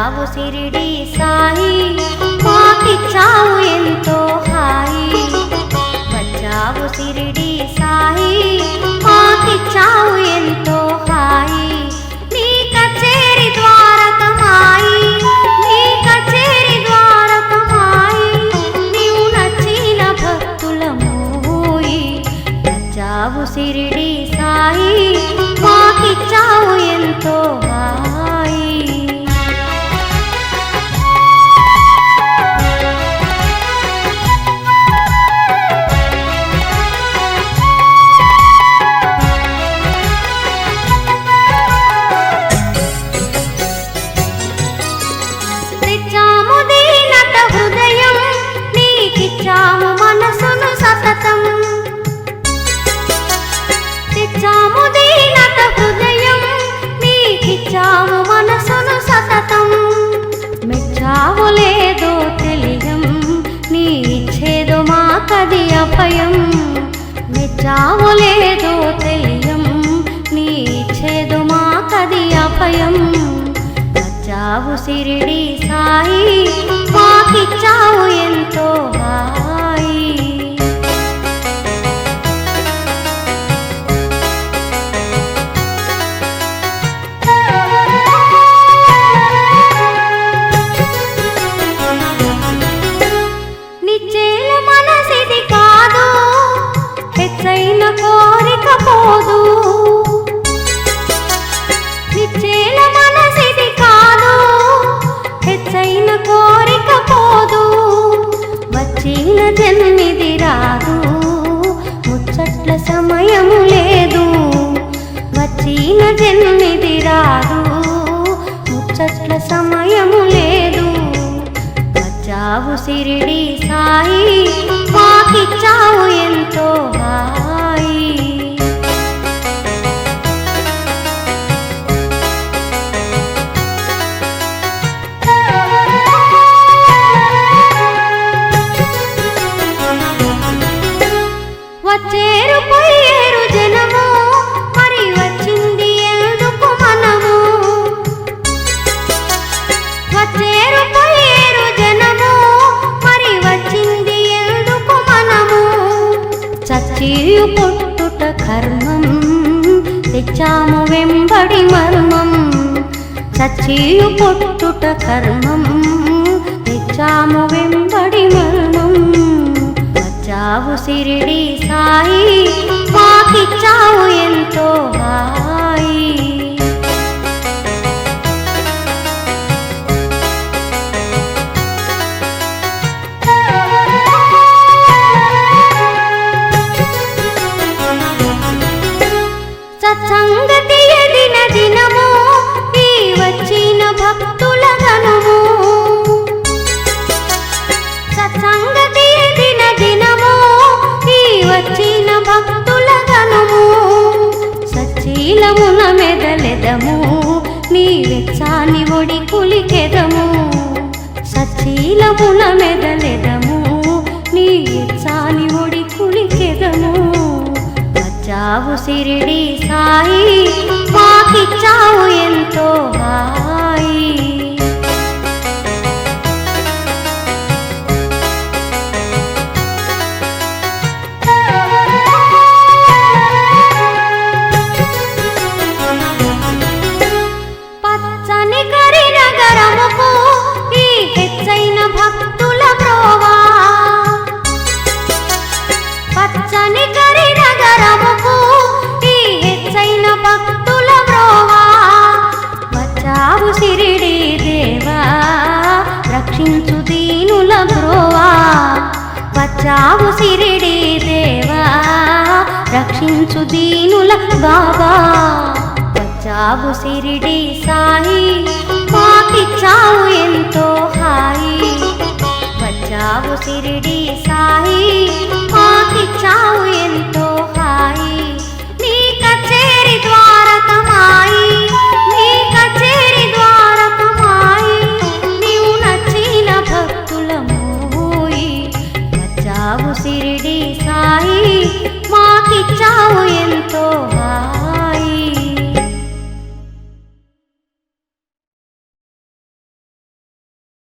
వచ్చావు సిరిడి సాయి మాకిచ్చావు ఎంతో హాయి వచ్చావు సిరిడి సాయి మాకిచ్చావు ఎంతో హాయి నీ కచేరి ద్వారకమాయి నీ కచేరి ద్వారకమాయి నీవు నచ్చిన భక్తుల మోయి వచ్చావు సిరిడి సాయి మాకిచ్చావు ఎంతో హాయి తెచ్చాము దీనత హృదయం నీకిచ్చాము మనసును సతతం తెచ్చాము దీనత హృదయం నీకిచ్చాము మనసును సతతం మెచ్చావు లేదో తెలియం నీ ఇచ్చేదో మాకది అభయం మెచ్చావు లేదో తెలియం నీ ఇచ్చేదో మాకది అభయం వచ్చావు సిరిడి సాయి మాకిచ్చావు ఎంతో హాయి నిచ్చేల మనసిది కాదు హెచ్చైన కోరిక పోదు నిచ్చేల మనసిది కాదు హెచ్చైన కోరిక పోదు వచ్చిన జన్మిది రాదు ముచ్చట్ల సమయము లేదు వచ్చిన జన్మిది రాదు ముచ్చట్ల సమయము లేదు వచ్చావు సిరిడి సాయి మాకిచ్చావు ఎంతో హాయి వచ్చేరు పోయేరు జనము మరి వచ్చింది ఎందుకు మనము వచ్చేరు పోయేరు జనము మరి వచ్చింది ఎందుకు మనము చచ్చియు పుట్టుట కర్మం తెచ్చాము వెంబడి మర్మం చచ్చియు పుట్టుట కర్మం తెచ్చాము వెంబడి మర్మం వచ్చావు సిరిడి సాయి మాకిచ్చావు ఎంతో హాయి సత్సంగతి ఎదిన దినము ఈ వచ్చిన భక్తుల గణము సత్సంగతి ఎదిన దినము ఈ వచ్చిన భక్తుల గణము సచ్చీలమున మెదలెదము నీ వెచ్చాని ఒడి కులికెదము సచ్చీలమున మెదలెదము నీ వెచ్చాని ఒడి కులికెదము వచ్చావు సిరిడి సాయి మాకిచ్చావు ఎంతో హాయి పచ్చని కరినగరముకు ఈ హెచ్చైన భక్తుల బ్రోవా పచ్చని కరినగరముకు ఈ హెచ్చైన భక్తుల బ్రోవా వచ్చావు సిరిడి దేవా రక్షించు దీనుల బ్రోవా వచ్చావు సిరిడి దేవా రక్షించు దీనుల బాబా వచ్చావు సిరిడి సాయి మాకిచ్చావు ఎంతో హాయి వచ్చావు సిరిడి